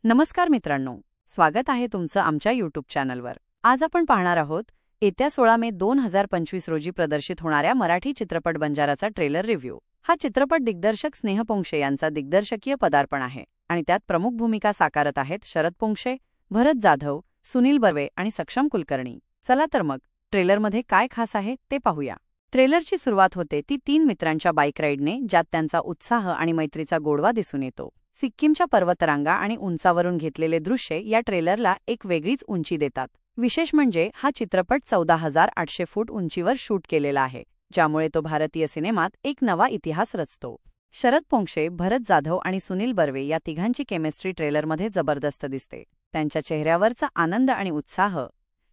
नमस्कार मित्रांनो, स्वागत आहे तुमचं आमच्या यूट्यूब चॅनलवर. आज आपण पाहणार आहोत येत्या 16 मे 2025 रोजी प्रदर्शित होणाऱ्या मराठी चित्रपट बंजाराचा ट्रेलर रिव्ह्यू. हा चित्रपट दिग्दर्शक स्नेह पोंक्षे यांचा दिग्दर्शकीय पदार्पण आहे आणि त्यात प्रमुख भूमिका साकारत आहेत शरद पोंक्षे, भरत जाधव, सुनील बर्वे आणि सक्षम कुलकर्णी. चला तर मग ट्रेलरमध्ये काय खास आहे ते पाहूया. ट्रेलरची सुरुवात होते ती 3 मित्रांच्या बाईक राईडने, ज्यात त्यांचा उत्साह आणि मैत्रीचा गोडवा दिसून येतो. सिक्कीमच्या पर्वतरांगा आणि उंचावरून घेतलेले दृश्य या ट्रेलरला एक वेगळीच उंची देतात. विशेष म्हणजे हा चित्रपट 14,800 फूट उंचीवर शूट केलेला आहे, ज्यामुळे तो भारतीय सिनेमात एक नवा इतिहास रचतो. शरद पोंक्षे, भरत जाधव आणि सुनील बर्वे या तिघांची केमिस्ट्री ट्रेलरमध्ये जबरदस्त दिसते. त्यांच्या चेहऱ्यावरचा आनंद आणि उत्साह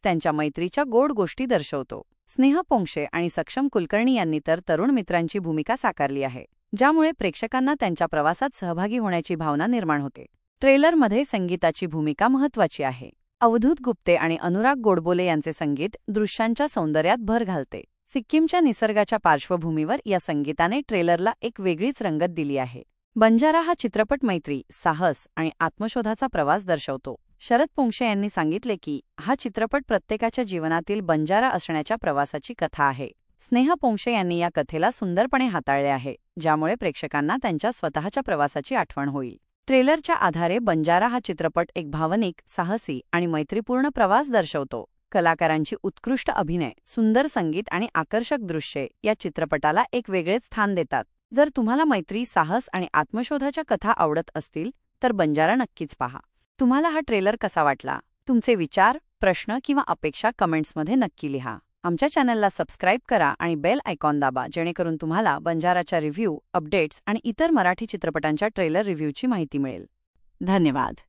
त्यांच्या मैत्रीच्या गोड गोष्टी दर्शवतो. स्नेह पोंक्षे आणि सक्षम कुलकर्णी यांनी तर तरुण मित्रांची भूमिका साकारली आहे, ज्यामुळे प्रेक्षकांना त्यांच्या प्रवासात सहभागी होण्याची भावना निर्माण होते. ट्रेलरमध्ये संगीताची भूमिका महत्त्वाची आहे. अवधूत गुप्ते आणि अनुराग गोडबोले यांचे संगीत दृश्यांच्या सौंदर्यात भर घालते. सिक्कीमच्या निसर्गाच्या पार्श्वभूमीवर या संगीताने ट्रेलरला एक वेगळीच रंगत दिली आहे. बंजारा हा चित्रपट मैत्री, साहस आणि आत्मशोधाचा प्रवास दर्शवतो. शरद पोंक्षे यांनी सांगितले की हा चित्रपट प्रत्येकाच्या जीवनातील बंजारा असण्याच्या प्रवासाची कथा आहे. स्नेह पोंक्षे यांनी या कथेला सुंदरपणे हाताळले आहे, ज्यामुळे प्रेक्षकांना त्यांच्या स्वतःच्या प्रवासाची आठवण होईल. ट्रेलरच्या आधारे बंजारा हा चित्रपट एक भावनिक, साहसी आणि मैत्रीपूर्ण प्रवास दर्शवतो. कलाकारांची उत्कृष्ट अभिनय, सुंदर संगीत आणि आकर्षक दृश्ये या चित्रपटाला एक वेगळेच स्थान देतात. जर तुम्हाला मैत्री, साहस आणि आत्मशोधाच्या कथा आवडत असतील तर बंजारा नक्कीच पहा. तुम्हाला हा ट्रेलर कसा वाटला? तुमचे विचार, प्रश्न किंवा अपेक्षा कमेंट्समध्ये नक्की लिहा. आमच्या चॅनलला सबस्क्राईब करा आणि बेल आयकॉन दाबा, जेणेकरून तुम्हाला बंजाराच्या रिव्ह्यू, अपडेट्स आणि इतर मराठी चित्रपटांच्या ट्रेलर रिव्ह्यूची माहिती मिळेल. धन्यवाद.